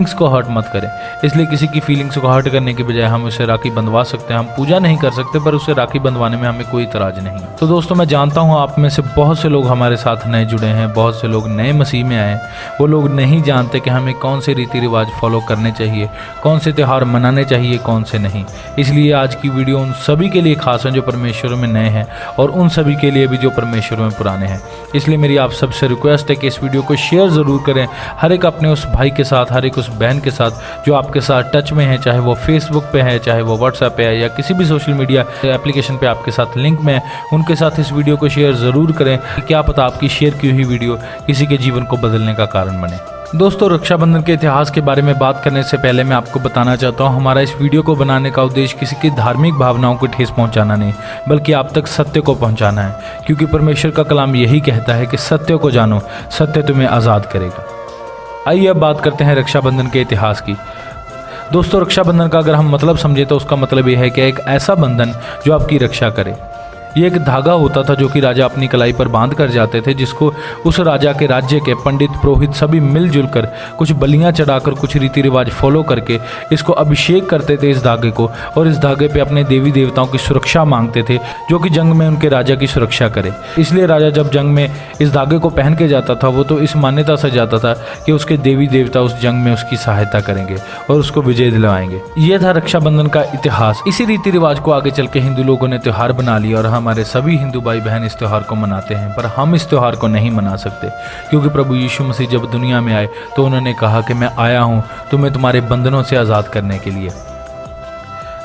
Feelings को hurt मत करें। इसलिए किसी की फीलिंग्स को हर्ट करने के बजाय हम उसे राखी बंधवा सकते हैं। हम पूजा नहीं कर सकते पर उसे राखी बंधवाने में हमें कोई इतराज नहीं। तो दोस्तों, मैं जानता हूँ आप में से बहुत से लोग हमारे साथ नए जुड़े हैं, बहुत से लोग नए मसीह में आए। वो लोग नहीं जानते कि हमें कौन से रीति रिवाज फॉलो करने चाहिए, कौन से त्यौहार मनाने चाहिए, कौन से नहीं। इसलिए आज की वीडियो उन सभी के लिए खास है जो परमेश्वर में नए हैं और उन सभी के लिए भी जो परमेश्वर में पुराने हैं। इसलिए मेरी आप सबसे रिक्वेस्ट है कि इस वीडियो को शेयर ज़रूर करें हर एक अपने उस भाई के साथ, हर एक उस बहन के साथ जो आपके साथ टच में है, चाहे वो फेसबुक पे है, चाहे वो व्हाट्सएप पे है या किसी भी सोशल मीडिया एप्लीकेशन पे आपके साथ लिंक में है। उनके साथ इस वीडियो को शेयर ज़रूर करें। क्या पता आपकी शेयर की हुई वीडियो किसी के जीवन को बदलने का कारण बने। दोस्तों, रक्षाबंधन के इतिहास के बारे में बात करने से पहले मैं आपको बताना चाहता हूँ, हमारा इस वीडियो को बनाने का उद्देश्य किसी की धार्मिक भावनाओं को ठेस पहुँचाना नहीं, बल्कि आप तक सत्य को पहुँचाना है। क्योंकि परमेश्वर का कलाम यही कहता है कि सत्य को जानो, सत्य तुम्हें आज़ाद करेगा। आइए अब बात करते हैं रक्षाबंधन के इतिहास की। दोस्तों, रक्षाबंधन का अगर हम मतलब समझे तो उसका मतलब यह है कि एक ऐसा बंधन जो आपकी रक्षा करे। ये एक धागा होता था जो कि राजा अपनी कलाई पर बांध कर जाते थे, जिसको उस राजा के राज्य के पंडित पुरोहित सभी मिलजुल कर कुछ बलियां चढ़ाकर, कुछ रीति रिवाज फॉलो करके इसको अभिषेक करते थे इस धागे को, और इस धागे पे अपने देवी देवताओं की सुरक्षा मांगते थे जो कि जंग में उनके राजा की सुरक्षा करे। इसलिए राजा जब जंग में इस धागे को पहन के जाता था वो तो इस मान्यता से जाता था कि उसके देवी देवता उस जंग में उसकी सहायता करेंगे और उसको विजय दिलवाएंगे। ये था रक्षाबंधन का इतिहास। इसी रीति रिवाज को आगे चल के हिंदू लोगों ने त्यौहार बना लिया और हमारे सभी हिंदू भाई बहन इस त्यौहार को मनाते हैं। पर हम इस त्यौहार को नहीं मना सकते क्योंकि प्रभु यीशु मसीह जब दुनिया में आए तो उन्होंने कहा कि मैं आया हूं तुम्हें तुम्हारे बंधनों से आज़ाद करने के लिए।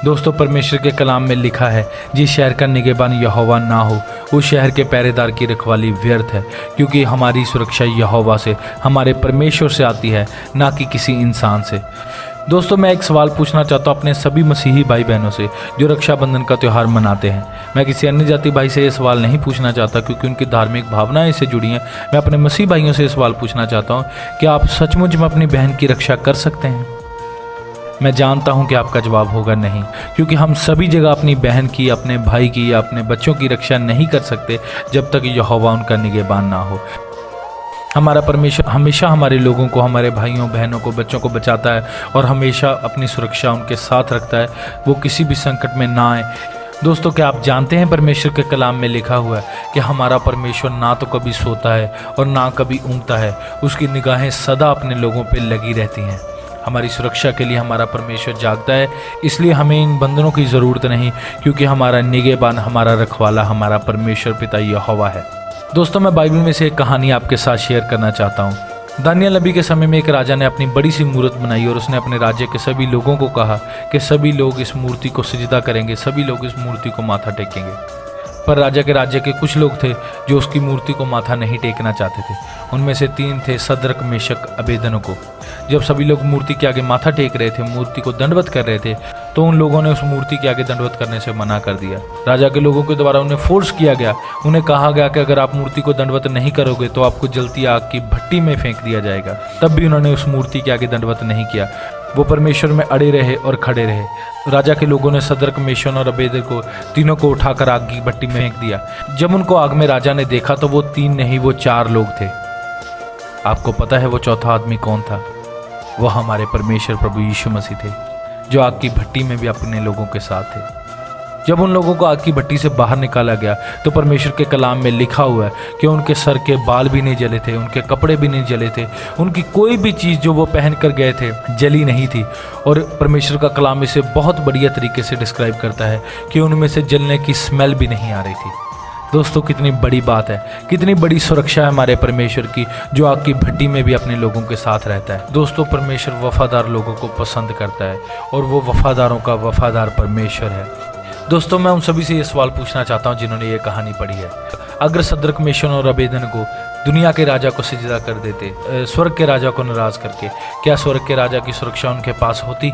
दोस्तों, परमेश्वर के कलाम में लिखा है, जिस शहर का निगहबान यहोवा ना हो उस शहर के पहरेदार की रखवाली व्यर्थ है। क्योंकि हमारी सुरक्षा यहोवा से, हमारे परमेश्वर से आती है, ना कि किसी इंसान से। दोस्तों, मैं एक सवाल पूछना चाहता हूँ अपने सभी मसीही भाई बहनों से जो रक्षाबंधन का त्यौहार मनाते हैं। मैं किसी अन्य जाति भाई से ये सवाल नहीं पूछना चाहता क्योंकि उनकी धार्मिक भावनाएं इससे जुड़ी हैं। मैं अपने मसीह भाइयों से ये सवाल पूछना चाहता हूँ कि आप सचमुच में अपनी बहन की रक्षा कर सकते हैं? मैं जानता हूं कि आपका जवाब होगा नहीं, क्योंकि हम सभी जगह अपनी बहन की, अपने भाई की या अपने बच्चों की रक्षा नहीं कर सकते जब तक यहोवा उनका निगहबान ना हो। हमारा परमेश्वर हमेशा हमारे लोगों को, हमारे भाइयों बहनों को, बच्चों को बचाता है और हमेशा अपनी सुरक्षा उनके साथ रखता है, वो किसी भी संकट में ना आए। दोस्तों, क्या आप जानते हैं परमेश्वर के कलाम में लिखा हुआ है कि हमारा परमेश्वर ना तो कभी सोता है और ना कभी ऊँघता है, उसकी निगाहें सदा अपने लोगों पर लगी रहती हैं। हमारी सुरक्षा के लिए हमारा परमेश्वर जागता है, इसलिए हमें इन बंधनों की ज़रूरत नहीं, क्योंकि हमारा निगहबान, हमारा रखवाला, हमारा परमेश्वर पिता यहोवा है। दोस्तों, मैं बाइबल में से एक कहानी आपके साथ शेयर करना चाहता हूँ। दानियल नबी के समय में एक राजा ने अपनी बड़ी सी मूर्त बनाई और उसने अपने राज्य के सभी लोगों को कहा कि सभी लोग इस मूर्ति को सजदा करेंगे, सभी लोग इस मूर्ति को माथा टेकेंगे। पर राजा के राज्य के कुछ लोग थे जो उसकी मूर्ति को माथा नहीं टेकना चाहते थे। उनमें से 3 थे, सदरक, मेशक, अबेदनको। जब सभी लोग मूर्ति के आगे माथा टेक रहे थे, मूर्ति को दंडवत कर रहे थे, तो उन लोगों ने उस मूर्ति के आगे दंडवत करने से मना कर दिया। राजा के लोगों के द्वारा उन्हें फोर्स किया गया। उन्हें कहा गया कि अगर आप मूर्ति को दंडवत नहीं करोगे तो आपको जलती आग की भट्टी में फेंक दिया जाएगा। तब भी उन्होंने उस मूर्ति के आगे दंडवत नहीं किया। वो परमेश्वर में अड़े रहे और खड़े रहे। राजा के लोगों ने सदरक, मेशक और अबेदनको तीनों को उठाकर आग की भट्टी में फेंक दिया। जब उनको आग में राजा ने देखा तो वो 3 नहीं, वो 4 लोग थे। आपको पता है वो चौथा आदमी कौन था? वो हमारे परमेश्वर प्रभु यीशु मसीह थे, जो आग की भट्टी में भी अपने लोगों के साथ थे। जब उन लोगों को आग की भट्टी से बाहर निकाला गया तो परमेश्वर के कलाम में लिखा हुआ है कि उनके सर के बाल भी नहीं जले थे, उनके कपड़े भी नहीं जले थे, उनकी कोई भी चीज़ जो वो पहन कर गए थे जली नहीं थी। और परमेश्वर का कलाम इसे बहुत बढ़िया तरीके से डिस्क्राइब करता है कि उनमें से जलने की स्मेल भी नहीं आ रही थी। दोस्तों, कितनी बड़ी बात है, कितनी बड़ी सुरक्षा है हमारे परमेश्वर की, जो आग की भट्टी में भी अपने लोगों के साथ रहता है। दोस्तों, परमेश्वर वफादार लोगों को पसंद करता है और वो वफादारों का वफादार परमेश्वर है। दोस्तों, मैं उन सभी से ये सवाल पूछना चाहता हूँ जिन्होंने ये कहानी पढ़ी है। अगर सदरक, मेशक और अबेदनको दुनिया के राजा को सजदा कर देते, स्वर्ग के राजा को नाराज़ करके, क्या स्वर्ग के राजा की सुरक्षा उनके पास होती?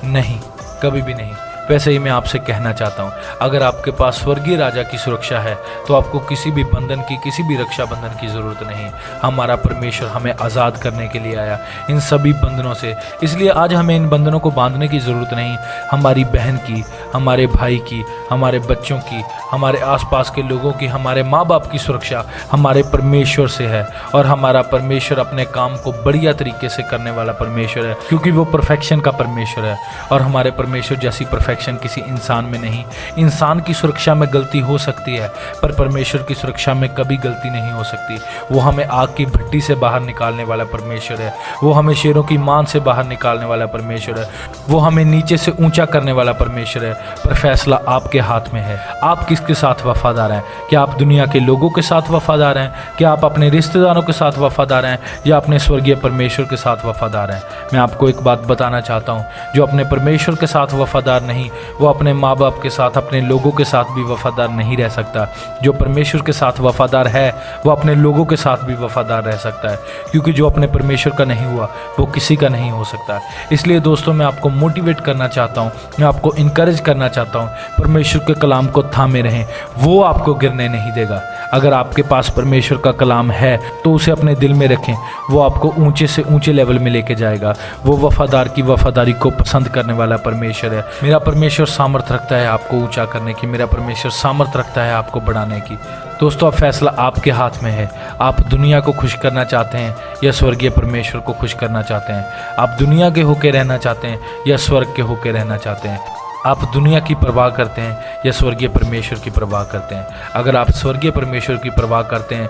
नहीं, कभी भी नहीं। वैसे ही मैं आपसे कहना चाहता हूँ, अगर आपके पास स्वर्गीय राजा की सुरक्षा है तो आपको किसी भी बंधन की, किसी भी रक्षा बंधन की ज़रूरत नहीं। हमारा परमेश्वर हमें आज़ाद करने के लिए आया इन सभी बंधनों से, इसलिए आज हमें इन बंधनों को बांधने की ज़रूरत नहीं। हमारी बहन की, हमारे भाई की, हमारे बच्चों की, हमारे आसपास के लोगों की, हमारे माँ बाप की सुरक्षा हमारे परमेश्वर से है। और हमारा परमेश्वर अपने काम को बढ़िया तरीके से करने वाला परमेश्वर है, क्योंकि वो परफेक्शन का परमेश्वर है। और हमारे परमेश्वर जैसी परफेक्शन किसी इंसान में नहीं। इंसान की सुरक्षा में गलती हो सकती है, पर परमेश्वर की सुरक्षा में कभी गलती नहीं हो सकती। वो हमें आग की भट्टी से बाहर निकालने वाला परमेश्वर है, वो हमें शेरों की मान से बाहर निकालने वाला परमेश्वर है, वो हमें नीचे से ऊंचा करने वाला परमेश्वर है। पर फैसला आपके हाथ में है, आप किसके साथ वफादार हैं। क्या आप दुनिया के लोगों के साथ वफादार हैं, क्या आप अपने रिश्तेदारों के साथ वफादार हैं, या अपने स्वर्गीय परमेश्वर के साथ वफादार हैं। मैं आपको एक बात बताना चाहता हूँ, जो अपने परमेश्वर के साथ वफादार नहीं, वो अपने माँ बाप के साथ, अपने लोगों के साथ भी वफादार नहीं रह सकता। जो परमेश्वर के साथ वफादार है वो अपने लोगों के साथ भी वफादार रह सकता है, क्योंकि जो अपने परमेश्वर का नहीं हुआ वो किसी का नहीं हो सकता। इसलिए दोस्तों, मैं आपको मोटिवेट करना चाहता हूँ, मैं आपको इनकरेज करना चाहता हूँ, परमेश्वर के कलाम को थामे रहें, वो आपको गिरने नहीं देगा। अगर आपके पास परमेश्वर का कलाम है तो उसे अपने दिल में रखें, वो आपको ऊंचे से ऊंचे लेवल में लेके जाएगा। वो वफादार की वफादारी को पसंद करने वाला परमेश्वर है। मेरा परमेश्वर सामर्थ रखता है आपको ऊंचा करने की, मेरा परमेश्वर सामर्थ रखता है आपको बढ़ाने की। दोस्तों, अब फैसला आपके हाथ में है। आप दुनिया को खुश करना चाहते हैं या स्वर्गीय परमेश्वर को खुश करना चाहते हैं। आप दुनिया के होके रहना चाहते हैं या स्वर्ग के होके रहना चाहते हैं। आप दुनिया की परवाह करते हैं या स्वर्गीय परमेश्वर की परवाह करते हैं। अगर आप स्वर्गीय परमेश्वर की परवाह करते हैं